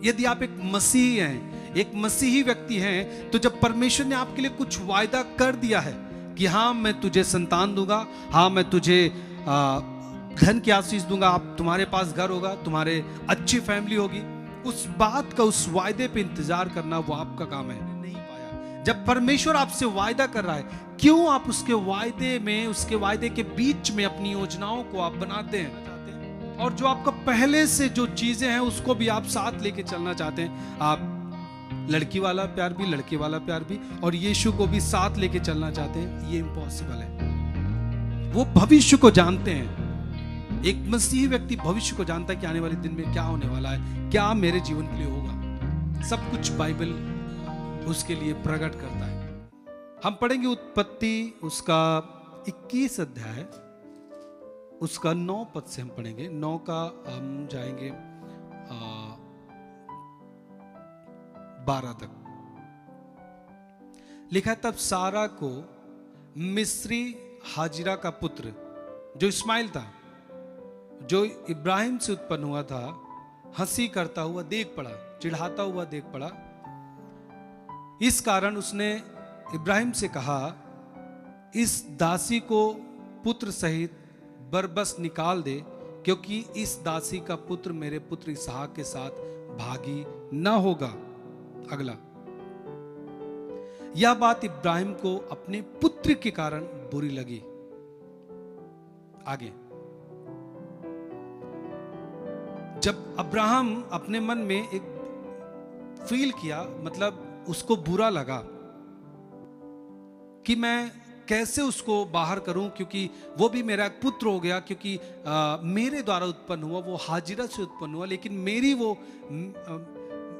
यदि आप एक मसीही हैं, एक मसीही व्यक्ति हैं, तो जब परमेश्वर ने आपके लिए कुछ वायदा कर दिया है कि हाँ मैं तुझे संतान दूंगा, हाँ मैं तुझे धन की आशीष दूंगा, आप तुम्हारे पास घर होगा, तुम्हारे अच्छी फैमिली होगी, उस बात का, उस वायदे पे इंतजार करना वो आपका काम है। नहीं पाया। जब परमेश्वर आपसे वायदा कर रहा है, क्यों आप उसके वायदे में, उसके वायदे के बीच में अपनी योजनाओं को आप बनाते हैं, और जो आपका पहले से जो चीजें हैं उसको भी आप साथ लेके चलना चाहते हैं। आप लड़की वाला प्यार भी, लड़के वाला प्यार भी, और यीशु को भी साथ लेके चलना चाहते हैं, ये इम्पॉसिबल है। वो भविष्य को जानते हैं। एक मसीही व्यक्ति भविष्य को जानता है कि आने वाले दिन में क्या होने वाला है, क्या मेरे जीवन के लिए होगा। सब कुछ बाइबल उसके लिए प्रकट करता है। हम पढ़ेंगे उत्पत्ति उसका 21 अध्याय, उसका 9 पद से हम पढ़ेंगे। 9 का हम जाएंगे 12 तक। लिखा है, तब सारा को मिस्री हाजिरा का पुत्र जो इस्माइल था, जो इब्राहिम से उत्पन्न हुआ था, हंसी करता हुआ देख पड़ा, चिढ़ाता हुआ देख पड़ा। इस कारण उसने इब्राहिम से कहा, इस दासी को पुत्र सहित बरबस निकाल दे, क्योंकि इस दासी का पुत्र मेरे पुत्र इसहाक के साथ भागी न होगा। अगला, यह बात इब्राहिम को अपने पुत्र के कारण बुरी लगी। आगे, जब अब्राहम अपने मन में एक फील किया, मतलब उसको बुरा लगा कि मैं कैसे उसको बाहर करूं, क्योंकि वो भी मेरा एक पुत्र हो गया, क्योंकि मेरे द्वारा उत्पन्न हुआ, वो हाजिरा से उत्पन्न हुआ, लेकिन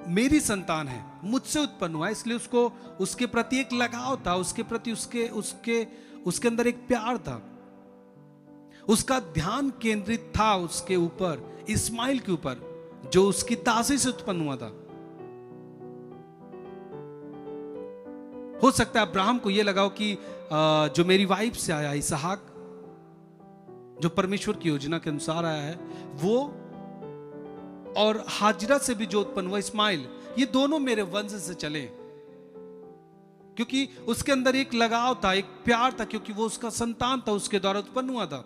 मेरी संतान है, मुझसे उत्पन्न हुआ, इसलिए उसको उसके प्रति एक लगाव था, उसके प्रति उसके अंदर एक प्यार था। उसका ध्यान केंद्रित था उसके ऊपर, इस्माइल के ऊपर, जो उसकी दासी से उत्पन्न हुआ था। हो सकता है अब्राहम को यह लगाओ कि जो मेरी वाइफ से आया इसहाक, जो परमेश्वर की योजना के अनुसार आया है वो, और हाजिरा से भी जो उत्पन्न हुआ इस्माइल, ये दोनों मेरे वंश से चले, क्योंकि उसके अंदर एक लगाव था, एक प्यार था, क्योंकि वो उसका संतान था, उसके द्वारा उत्पन्न हुआ था।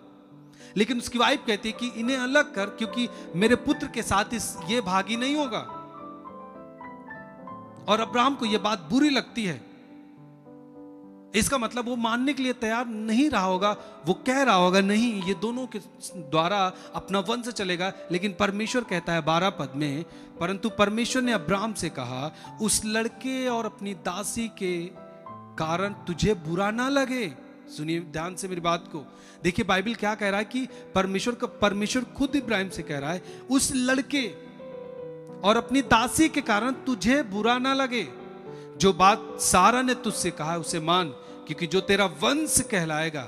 लेकिन उसकी वाइफ कहती है कि इन्हें अलग कर, क्योंकि मेरे पुत्र के साथ ये भागी नहीं होगा। और अब्राहम को यह बात बुरी लगती है। इसका मतलब वो मानने के लिए तैयार नहीं रहा होगा, वो कह रहा होगा नहीं, ये दोनों के द्वारा अपना वंश चलेगा। लेकिन परमेश्वर कहता है 12 पद में, परंतु परमेश्वर ने अब्राहम से कहा, उस लड़के और अपनी दासी के कारण तुझे बुरा ना लगे। सुनिए ध्यान से मेरी बात को, देखिए बाइबल क्या कह रहा है कि परमेश्वर खुद इब्राहिम से कह रहा है, उस लड़के और अपनी दासी के कारण तुझे बुरा ना लगे। जो बात सारा ने तुझसे कहा उसे मान, क्योंकि जो तेरा वंश कहलाएगा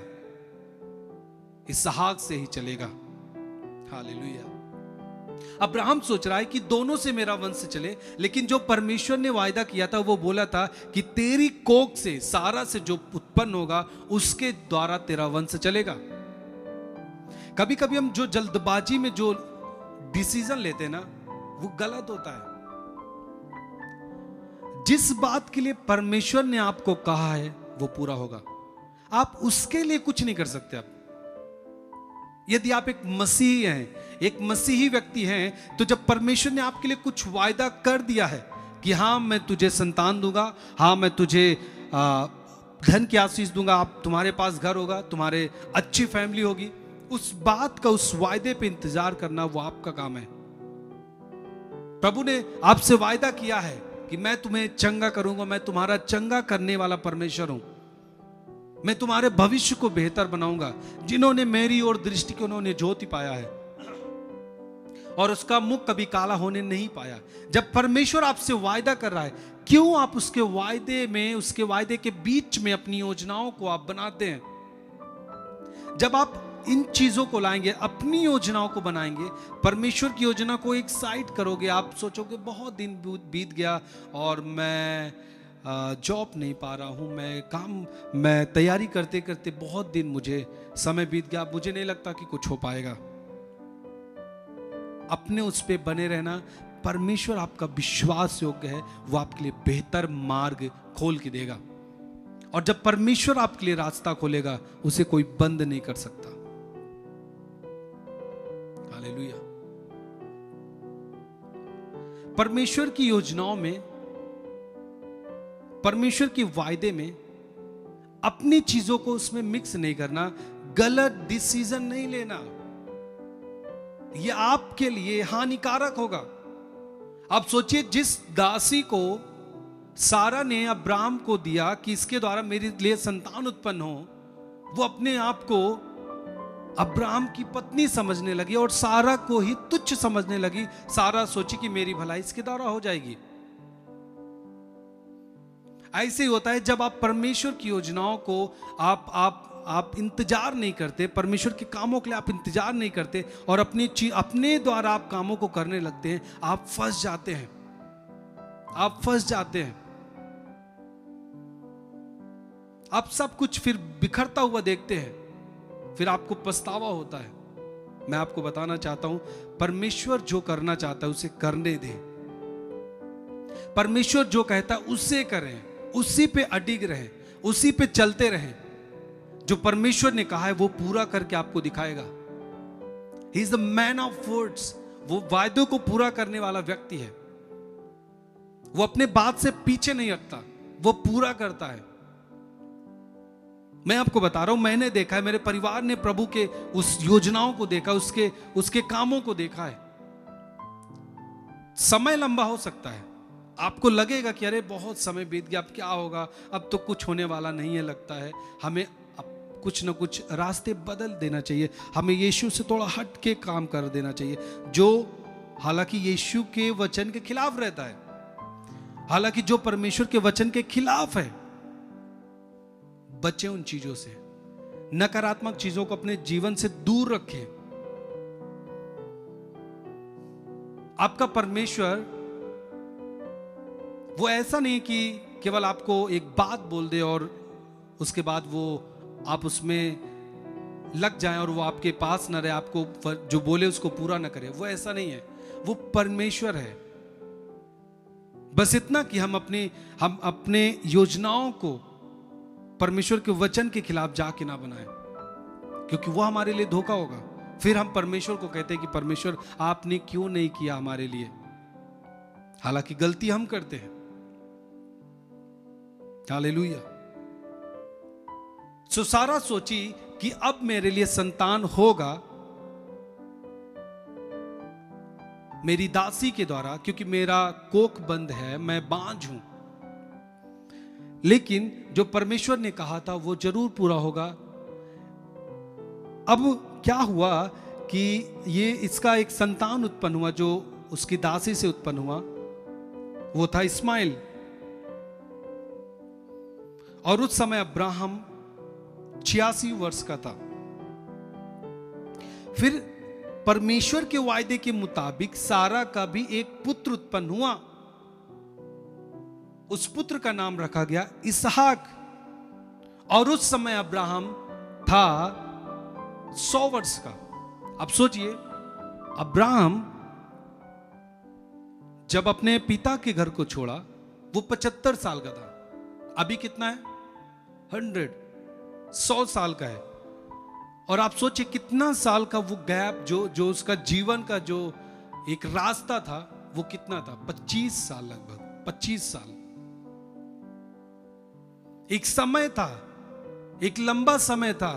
इसहाक से ही चलेगा। हालेलुया। अब्राहम सोच रहा है कि दोनों से मेरा वंश चले, लेकिन जो परमेश्वर ने वायदा किया था वो बोला था कि तेरी कोख से, सारा से जो उत्पन्न होगा उसके द्वारा तेरा वंश चलेगा। कभी कभी हम जो जल्दबाजी में जो डिसीजन लेते हैं ना, वो गलत होता है। जिस बात के लिए परमेश्वर ने आपको कहा है वो पूरा होगा, आप उसके लिए कुछ नहीं कर सकते। आप यदि आप एक मसीही हैं, एक मसीही व्यक्ति हैं, तो जब परमेश्वर ने आपके लिए कुछ वायदा कर दिया है कि हाँ मैं तुझे संतान दूंगा, हाँ मैं तुझे धन की आशीष दूंगा, आप तुम्हारे पास घर होगा, तुम्हारे अच्छी फैमिली होगी, उस बात का, उस वायदे पे इंतजार करना वो आपका काम है। प्रभु ने आपसे वायदा किया है कि मैं तुम्हें चंगा करूंगा, मैं तुम्हारा चंगा करने वाला परमेश्वर हूं, मैं तुम्हारे भविष्य को बेहतर बनाऊंगा। जिन्होंने मेरी ओर दृष्टि की उन्होंने ज्योति पाया है, और उसका मुख कभी काला होने नहीं पाया। जब परमेश्वर आपसे वायदा कर रहा है, क्यों आप उसके वायदे में, उसके वायदे के बीच में अपनी योजनाओं को आप बनाते हैं? जब आप इन चीजों को लाएंगे, अपनी योजनाओं को बनाएंगे, परमेश्वर की योजना को एक साइड करोगे, आप सोचोगे बहुत दिन बीत गया और मैं जॉब नहीं पा रहा हूं, मैं तैयारी करते करते बहुत दिन मुझे समय बीत गया, मुझे नहीं लगता कि कुछ हो पाएगा। अपने उस पे बने रहना, परमेश्वर आपका विश्वास योग्य है, वो आपके लिए बेहतर मार्ग खोल के देगा। और जब परमेश्वर आपके लिए रास्ता खोलेगा, उसे कोई बंद नहीं कर सकता। हालेलुया। परमेश्वर की योजनाओं में, परमेश्वर के वायदे में अपनी चीजों को उसमें मिक्स नहीं करना, गलत डिसीजन नहीं लेना, यह आपके लिए हानिकारक होगा। आप सोचिए, जिस दासी को सारा ने अब्राहम को दिया कि इसके द्वारा मेरे लिए संतान उत्पन्न हो, वो अपने आप को अब्राहम की पत्नी समझने लगी और सारा को ही तुच्छ समझने लगी। सारा सोची कि मेरी भलाई इसके द्वारा हो जाएगी। ऐसे ही होता है जब आप परमेश्वर की योजनाओं को आप इंतजार नहीं करते, परमेश्वर के कामों के लिए आप इंतजार नहीं करते और अपने द्वारा आप कामों को करने लगते हैं, आप फंस जाते हैं। आप फंस जाते हैं। आप सब कुछ फिर बिखरता हुआ देखते हैं, फिर आपको पछतावा होता है। मैं आपको बताना चाहता हूं, परमेश्वर जो करना चाहता है उसे करने दें। परमेश्वर जो कहता है उसे करें, उसी पे अडिग रहें, उसी पे चलते रहें। जो परमेश्वर ने कहा है वो पूरा करके आपको दिखाएगा। He is the man of words. वो वायदों को पूरा करने वाला व्यक्ति है। वो अपने बात से पीछे नहीं हटता, वो पूरा करता है। मैं आपको बता रहा हूं, मैंने देखा है, मेरे परिवार ने प्रभु के उस योजनाओं को देखा, उसके कामों को देखा है। समय लंबा हो सकता है, आपको लगेगा कि अरे बहुत समय बीत गया, अब क्या होगा, अब तो कुछ होने वाला नहीं है। लगता है हमें अब कुछ ना कुछ रास्ते बदल देना चाहिए, हमें यीशु से थोड़ा हट के काम कर देना चाहिए, जो हालांकि यीशु के वचन के खिलाफ रहता है, हालांकि जो परमेश्वर के वचन के खिलाफ है। बचे उन चीजों से, नकारात्मक चीजों को अपने जीवन से दूर रखें। आपका परमेश्वर वो ऐसा नहीं कि केवल आपको एक बात बोल दे और उसके बाद वो आप उसमें लग जाएं और वो आपके पास न रहे, आपको जो बोले उसको पूरा न करे। वो ऐसा नहीं है। वो परमेश्वर है। बस इतना कि हम अपने योजनाओं को परमेश्वर के वचन के खिलाफ जाके ना बनाएं, क्योंकि वो हमारे लिए धोखा होगा। फिर हम परमेश्वर को कहते हैं कि परमेश्वर आपने क्यों नहीं किया हमारे लिए, हालांकि गलती हम करते हैं। हालेलुया। सो सारा सोची कि अब मेरे लिए संतान होगा मेरी दासी के द्वारा, क्योंकि मेरा कोख बंद है, मैं बांझ हूं। लेकिन जो परमेश्वर ने कहा था वो जरूर पूरा होगा। अब क्या हुआ कि ये इसका एक संतान उत्पन्न हुआ जो उसकी दासी से उत्पन्न हुआ, वो था इस्माइल। और उस समय अब्राहम 86 वर्ष का था। फिर परमेश्वर के वायदे के मुताबिक सारा का भी एक पुत्र उत्पन्न हुआ। उस पुत्र का नाम रखा गया इसहाक। और उस समय अब्राहम था 100 वर्ष का। अब सोचिए, अब्राहम जब अपने पिता के घर को छोड़ा वो 75 साल का था। अभी कितना है? 100 साल का है। और आप सोचिए कितना साल का वो गैप, जो उसका जीवन का जो एक रास्ता था वो कितना था? 25 साल, लगभग 25 साल। एक समय था, एक लंबा समय था।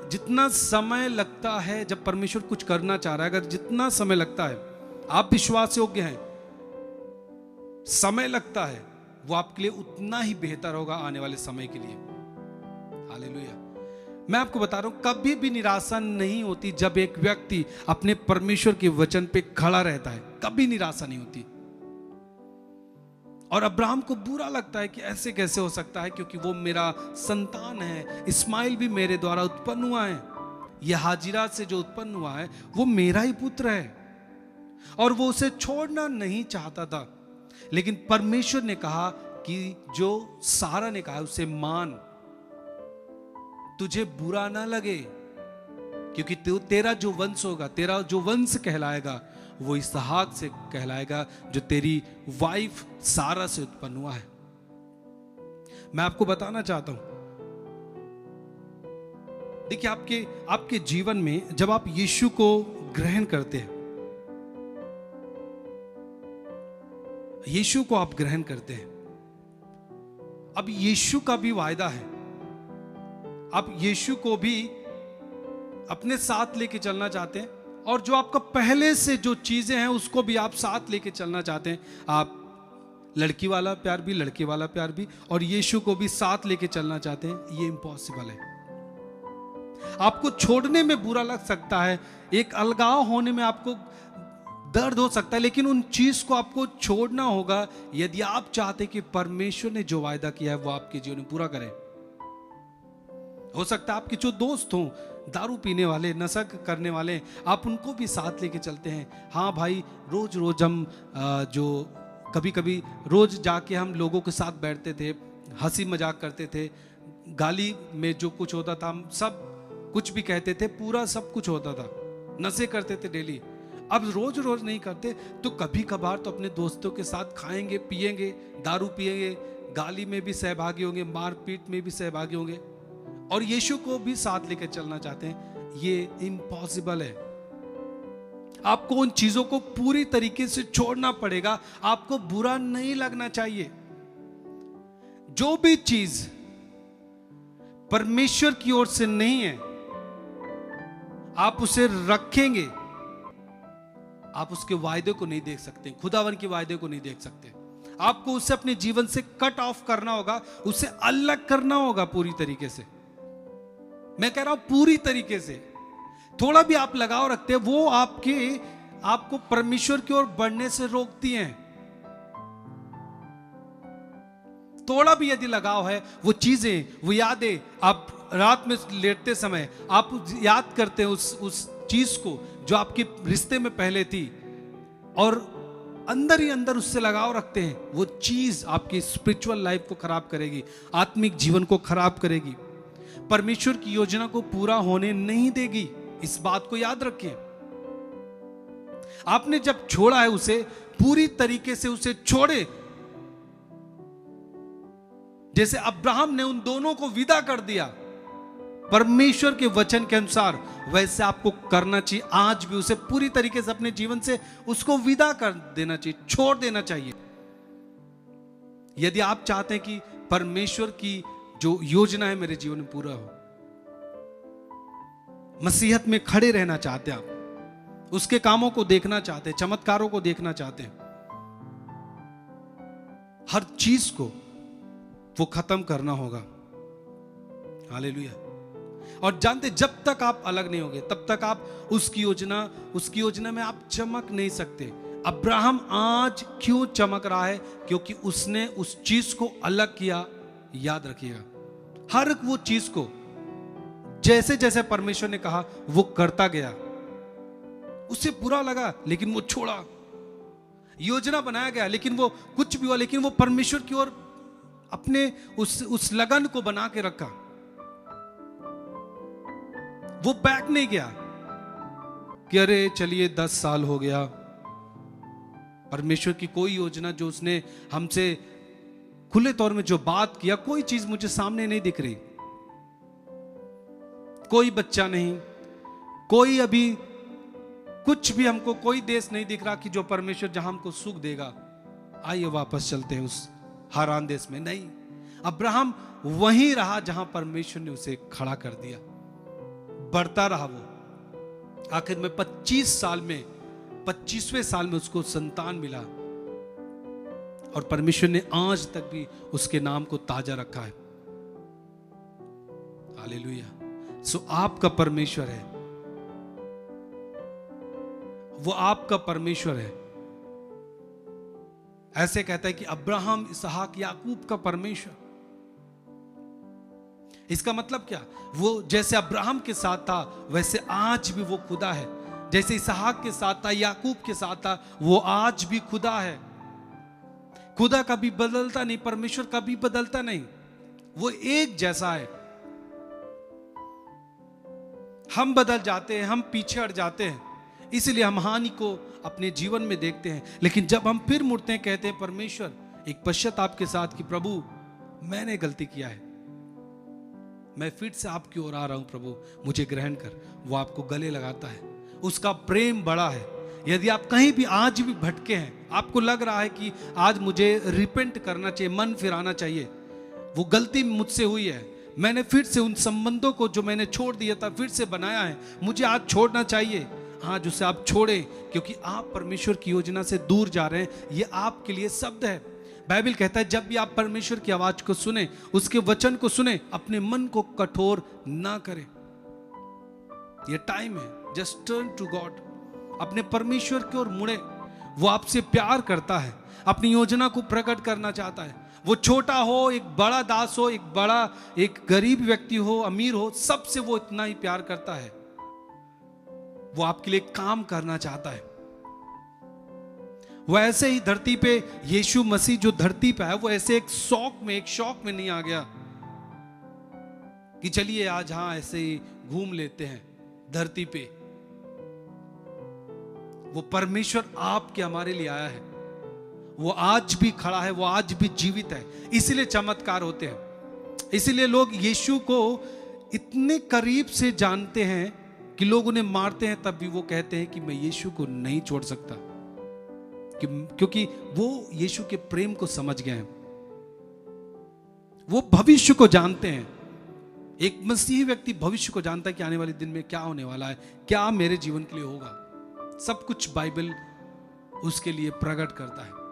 जितना समय लगता है जब परमेश्वर कुछ करना चाह रहा है, अगर जितना समय लगता है, आप विश्वास योग्य हैं, समय लगता है, वो आपके लिए उतना ही बेहतर होगा आने वाले समय के लिए। हालेलुया। मैं आपको बता रहा हूं, कभी भी निराशा नहीं होती जब एक व्यक्ति अपने परमेश्वर के वचन पे खड़ा रहता है। कभी निराशा नहीं होती। और अब्राहम को बुरा लगता है कि ऐसे कैसे हो सकता है, क्योंकि वो मेरा संतान है, इस्माइल भी मेरे द्वारा उत्पन्न हुआ है, यह हाजिरा से जो उत्पन्न हुआ है वो मेरा ही पुत्र है। और वो उसे छोड़ना नहीं चाहता था। लेकिन परमेश्वर ने कहा कि जो सारा ने कहा उसे मान, तुझे बुरा ना लगे, क्योंकि तेरा जो वंश होगा, तेरा जो वंश कहलाएगा, वो इसहाक से कहलाएगा, जो तेरी वाइफ सारा से उत्पन्न हुआ है। मैं आपको बताना चाहता हूं, देखिए आपके जीवन में जब आप यीशु को ग्रहण करते हैं, यीशु को आप ग्रहण करते हैं, अब यीशु का भी वायदा है, आप यीशु को भी अपने साथ लेके चलना चाहते हैं, और जो आपका पहले से जो चीजें हैं उसको भी आप साथ लेके चलना चाहते हैं। आप लड़की वाला प्यार भी, लड़के वाला प्यार भी, और यीशु को भी साथ लेके चलना चाहते हैं। ये इम्पॉसिबल है। आपको छोड़ने में बुरा लग सकता है, एक अलगाव होने में आपको दर्द हो सकता है, लेकिन उन चीज को आपको छोड़ना होगा यदि आप चाहते कि परमेश्वर ने जो वायदा किया है वो आपके जीवन में पूरा करे। हो सकता है आपके जो दोस्त हों, दारू पीने वाले, नशा करने वाले, आप उनको भी साथ लेके चलते हैं। हाँ भाई, रोज रोज हम जो कभी कभी रोज जाके हम लोगों के साथ बैठते थे, हंसी मजाक करते थे, गाली में जो कुछ होता था हम सब कुछ भी कहते थे, पूरा सब कुछ होता था, नशे करते थे डेली। अब रोज रोज नहीं करते तो कभी कभार तो अपने दोस्तों के साथ खाएंगे, पिएंगे, दारू पिएंगे, गाली में भी सहभागी होंगे, मारपीट में भी सहभागी होंगे, और यीशु को भी साथ लेकर चलना चाहते हैं। ये इम्पॉसिबल है। आपको उन चीजों को पूरी तरीके से छोड़ना पड़ेगा। आपको बुरा नहीं लगना चाहिए। जो भी चीज परमेश्वर की ओर से नहीं है, आप उसे रखेंगे, आप उसके वायदे को नहीं देख सकते, खुदावन के वायदे को नहीं देख सकते। आपको उसे अपने जीवन से कट ऑफ करना होगा, उसे अलग करना होगा पूरी तरीके से। मैं कह रहा हूं पूरी तरीके से। थोड़ा भी आप लगाव रखते हैं, वो आपको परमेश्वर की ओर बढ़ने से रोकती हैं। थोड़ा भी यदि लगाव है, वो चीजें, वो यादें, आप रात में लेटते समय आप याद करते हैं उस चीज को जो आपके रिश्ते में पहले थी, और अंदर ही अंदर उससे लगाव रखते हैं, वो चीज आपकी स्पिरिचुअल लाइफ को खराब करेगी, आत्मिक जीवन को खराब करेगी, परमेश्वर की योजना को पूरा होने नहीं देगी। इस बात को याद रखिए। आपने जब छोड़ा है उसे, पूरी तरीके से उसे छोड़े। जैसे अब्राहम ने उन दोनों को विदा कर दिया परमेश्वर के वचन के अनुसार, वैसे आपको करना चाहिए। आज भी उसे पूरी तरीके से अपने जीवन से उसको विदा कर देना चाहिए, छोड़ देना चाहिए। यदि आप चाहते हैं कि परमेश्वर की जो योजना है मेरे जीवन में पूरा हो, मसीहत में खड़े रहना चाहते हैं, आप उसके कामों को देखना चाहते हैं, चमत्कारों को देखना चाहते हैं, हर चीज को वो खत्म करना होगा। हालेलुया। और जानते, जब तक आप अलग नहीं होंगे तब तक आप उसकी योजना में आप चमक नहीं सकते। अब्राहम आज क्यों चमक रहा है? क्योंकि उसने उस चीज को अलग किया। याद रखिएगा, हर वो चीज को जैसे जैसे परमेश्वर ने कहा वो करता गया। उसे बुरा लगा लेकिन वो छोड़ा। योजना बनाया गया लेकिन वो कुछ भी हुआ, लेकिन वो परमेश्वर की ओर अपने उस लगन को बना के रखा। वो बैक नहीं गया कि अरे चलिए 10 साल हो गया, परमेश्वर की कोई योजना जो उसने हमसे खुले तौर में जो बात किया, कोई चीज मुझे सामने नहीं दिख रही, कोई बच्चा नहीं, कोई अभी कुछ भी हमको कोई देश नहीं दिख रहा कि जो परमेश्वर जहां हमको सुख देगा, आइए वापस चलते हैं उस हारान देश में। नहीं, अब्राहम वहीं रहा जहां परमेश्वर ने उसे खड़ा कर दिया। बढ़ता रहा वो। आखिर में 25वें साल में उसको संतान मिला, और परमेश्वर ने आज तक भी उसके नाम को ताजा रखा है। हालेलुया। सो आपका परमेश्वर है, वो आपका परमेश्वर है। ऐसे कहता है कि अब्राहम, इसहाक, याकूब का परमेश्वर। इसका मतलब क्या? वो जैसे अब्राहम के साथ था वैसे आज भी वो खुदा है। जैसे इसहाक के साथ था, याकूब के साथ था, वो आज भी खुदा है। खुदा कभी बदलता नहीं, परमेश्वर कभी बदलता नहीं, वो एक जैसा है। हम बदल जाते हैं, हम पीछे हट जाते हैं, इसलिए हम हानि को अपने जीवन में देखते हैं। लेकिन जब हम फिर मुड़ते हैं, कहते हैं परमेश्वर, एक पश्चाताप के साथ कि प्रभु मैंने गलती किया है, मैं फिर से आपकी ओर आ रहा हूं, प्रभु मुझे ग्रहण कर, वो आपको गले लगाता है। उसका प्रेम बड़ा है। यदि आप कहीं भी आज भी भटके हैं, आपको लग रहा है कि आज मुझे रिपेंट करना चाहिए, मन फिराना चाहिए, वो गलती मुझसे हुई है, मैंने फिर से उन संबंधों को जो मैंने छोड़ दिया था फिर से बनाया है, मुझे आज छोड़ना चाहिए, आज उसे आप छोड़ें, क्योंकि आप परमेश्वर की योजना से दूर जा रहे हैं। ये आपके लिए शब्द है। बाइबल कहता है जब भी आप परमेश्वर की आवाज को सुने, उसके वचन को सुने, अपने मन को कठोर ना करें। ये टाइम है, जस्ट टर्न टू गॉड, अपने परमेश्वर की ओर मुड़े। वो आपसे प्यार करता है, अपनी योजना को प्रकट करना चाहता है। वो छोटा हो, एक बड़ा दास हो, एक गरीब व्यक्ति हो, अमीर हो, सबसे वो इतना ही प्यार करता है। वो आपके लिए काम करना चाहता है। वो ऐसे ही धरती पे, यीशु मसीह जो धरती पे है, वो ऐसे एक शौक में नहीं आ गया कि चलिए आज हाँ ऐसे ही घूम लेते हैं धरती पे। वो परमेश्वर आपके हमारे लिए आया है। वो आज भी खड़ा है, वो आज भी जीवित है। इसीलिए चमत्कार होते हैं। इसीलिए लोग यीशु को इतने करीब से जानते हैं कि लोग उन्हें मारते हैं, तब भी वो कहते हैं कि मैं यीशु को नहीं छोड़ सकता, क्योंकि वो यीशु के प्रेम को समझ गए हैं। वो भविष्य को जानते हैं। एक मसीही व्यक्ति भविष्य को जानता है कि आने वाले दिन में क्या होने वाला है, क्या मेरे जीवन के लिए होगा। सब कुछ बाइबल उसके लिए प्रकट करता है।